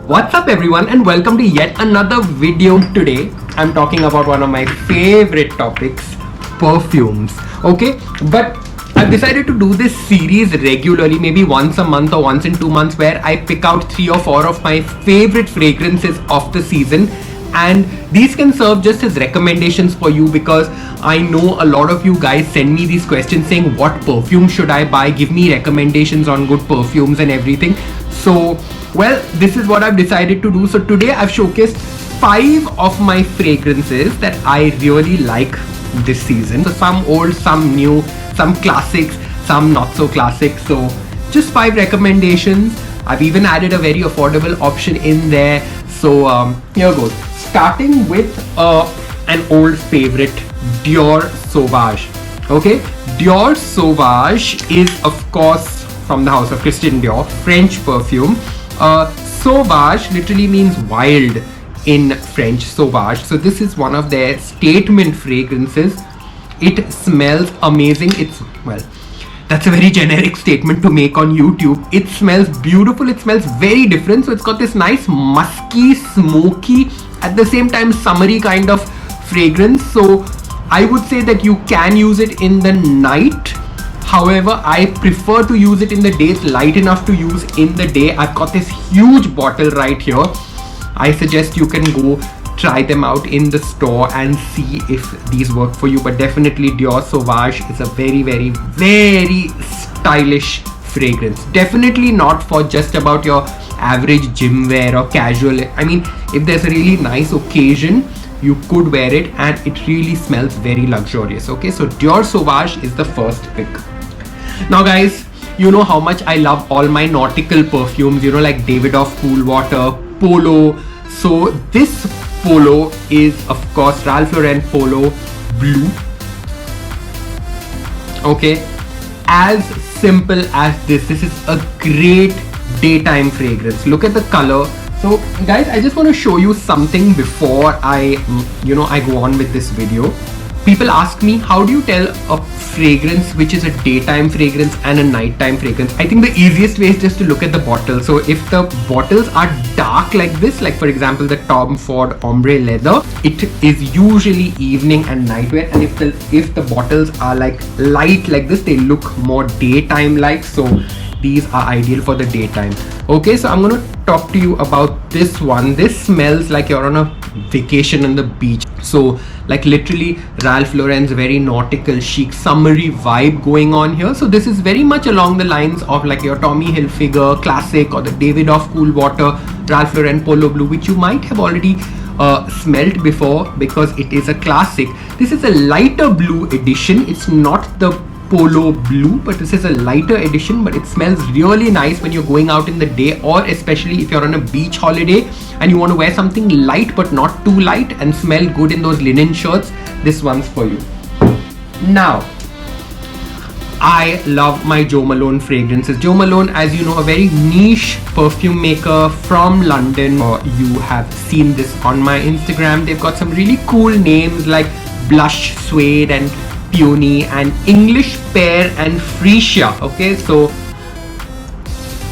What's up everyone and welcome to yet another video. Today I'm talking about one of my favorite topics, perfumes. Okay, but I've decided to do this series regularly, maybe once a month or once in 2 months, where I pick out 3 or 4 of my favorite fragrances of the season, and these can serve just as recommendations for you, because I know a lot of you guys send me these questions saying what perfume should I buy, give me recommendations on good perfumes and everything. So well, this is what I've decided to do. So today I've showcased 5 of my fragrances that I really like this season. So some old, some new, some classics, some not so classic. So just 5 recommendations. I've even added a very affordable option in there. So here goes. Starting with an old favorite, Dior Sauvage. Okay, Dior Sauvage is of course from the house of Christian Dior, French perfume. Sauvage literally means wild in French, sauvage. So this is one of their statement fragrances. It smells amazing. It's, well, that's a very generic statement to make on YouTube. It smells beautiful. It smells very different. So it's got this nice musky, smoky, at the same time summery kind of fragrance. So I would say that you can use it in the night. However, I prefer to use it in the day. It's light enough to use in the day. I've got this huge bottle right here. I suggest you can go try them out in the store and see if these work for you. But definitely Dior Sauvage is a very, very, very stylish fragrance. Definitely not for just about your average gym wear or casual. I mean, if there's a really nice occasion, you could wear it and it really smells very luxurious. Okay, so Dior Sauvage is the first pick. Now guys, you know how much I love all my nautical perfumes, you know, like Davidoff Cool Water, Polo. So this Polo is of course Ralph Lauren Polo Blue. Okay, as simple as this is a great daytime fragrance. Look at the color. So guys, I just want to show you something before I go on with this video. People ask me, how do you tell a fragrance which is a daytime fragrance and a nighttime fragrance? I think the easiest way is just to look at the bottle. So if the bottles are dark like this, like for example the Tom Ford Ombré leather, it is usually evening and night wear. And if the bottles are like light like this, they look more daytime like. So these are ideal for the daytime. Okay, so I'm gonna talk to you about this one. This smells like you're on a vacation on the beach. So like literally Ralph Lauren's very nautical chic summery vibe going on here. So this is very much along the lines of like your Tommy Hilfiger classic or the Davidoff Cool Water Ralph Lauren Polo Blue, which you might have already smelled before because it is a classic. This is a lighter blue edition. It's not the Polo Blue, but this is a lighter edition, but it smells really nice when you're going out in the day, or especially if you're on a beach holiday and you want to wear something light but not too light and smell good in those linen shirts. This one's for you. Now, I love my Jo Malone fragrances. Jo Malone, as you know, a very niche perfume maker from London. You have seen this on my Instagram. They've got some really cool names like Blush Suede and Peony and English Pear and Freesia. Okay, so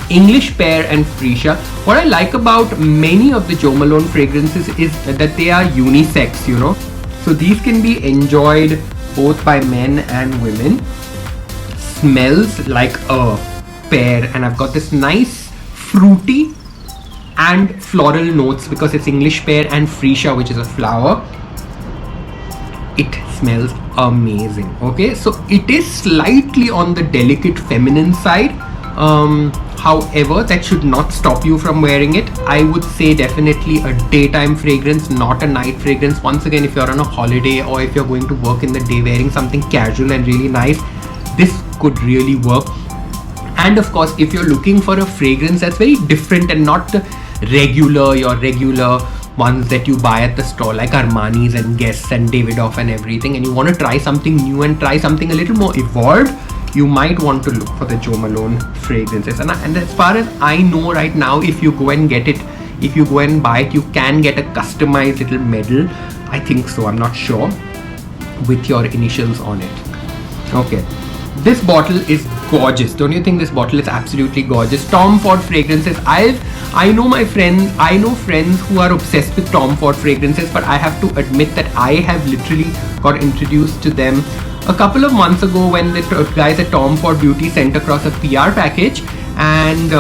English Pear and Freesia. What I like about many of the Jo Malone fragrances is that they are unisex, you know. So these can be enjoyed both by men and women. Smells like a pear, and I've got this nice fruity and floral notes because it's English Pear and Freesia, which is a flower. It smells amazing. Okay, so it is slightly on the delicate feminine side. However, that should not stop you from wearing it. I would say definitely a daytime fragrance, not a night fragrance. Once again, if you're on a holiday or if you're going to work in the day wearing something casual and really nice, this could really work. And of course, if you're looking for a fragrance that's very different and not the your regular ones that you buy at the store like Armani's and Guess and Davidoff and everything, and you want to try something new and try something a little more evolved, you might want to look for the Jo Malone fragrances. And as far as I know right now, if you go and get it, if you go and buy it, you can get a customized little medal. I think so, I'm not sure, with your initials on it. Okay, this bottle is gorgeous. Don't you think this bottle is absolutely gorgeous? Tom Ford fragrances. I know friends who are obsessed with Tom Ford fragrances, but I have to admit that I have literally got introduced to them a couple of months ago when the guys at Tom Ford Beauty sent across a PR package, and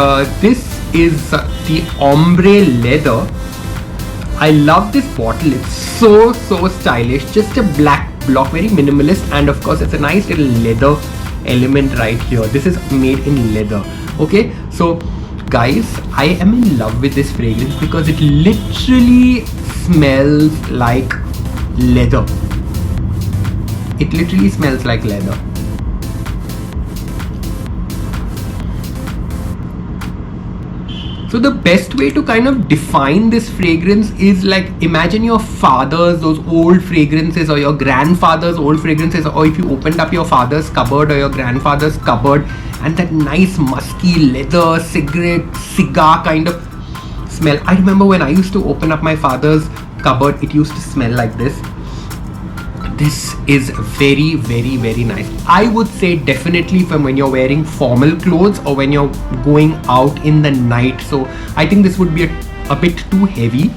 this is the Ombré leather. I love this bottle. It's so stylish. Just a black block, very minimalist, and of course it's a nice little leather element right here. This is made in leather. Okay, so guys, I am in love with this fragrance because it literally smells like leather. It literally smells like leather. So the best way to kind of define this fragrance is like, imagine your father's those old fragrances, or your grandfather's old fragrances, or if you opened up your father's cupboard or your grandfather's cupboard, and that nice musky leather cigar kind of smell. I remember when I used to open up my father's cupboard, it used to smell like this. This is very nice. I would say definitely from when you're wearing formal clothes or when you're going out in the night. So I think this would be a bit too heavy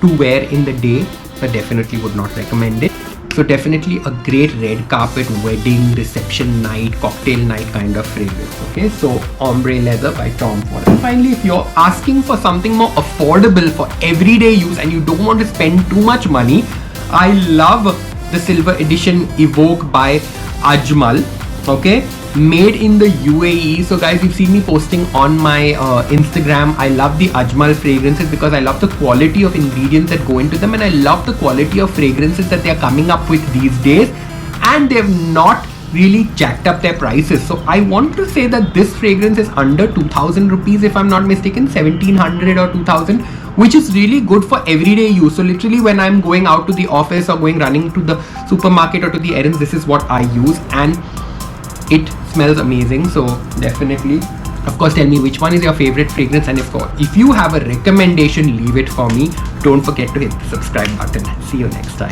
to wear in the day, but definitely would not recommend it. So definitely a great red carpet, wedding, reception night, cocktail night kind of fragrance. Okay, so Ombré leather by Tom Ford. And finally, if you're asking for something more affordable for everyday use and you don't want to spend too much money, I love the silver edition Evoke by Ajmal. Okay, made in the UAE. So guys, you've seen me posting on my Instagram. I love the Ajmal fragrances because I love the quality of ingredients that go into them, and I love the quality of fragrances that they're coming up with these days, and they've not really jacked up their prices. So I want to say that this fragrance is under 2000 rupees, if I'm not mistaken, 1700 or 2000, which is really good for everyday use. So literally when I'm going out to the office or running to the supermarket or to the errands, this is what I use, and it smells amazing. So definitely, of course, tell me which one is your favorite fragrance, and if you have a recommendation, leave it for me. Don't forget to hit the subscribe button. See you next time.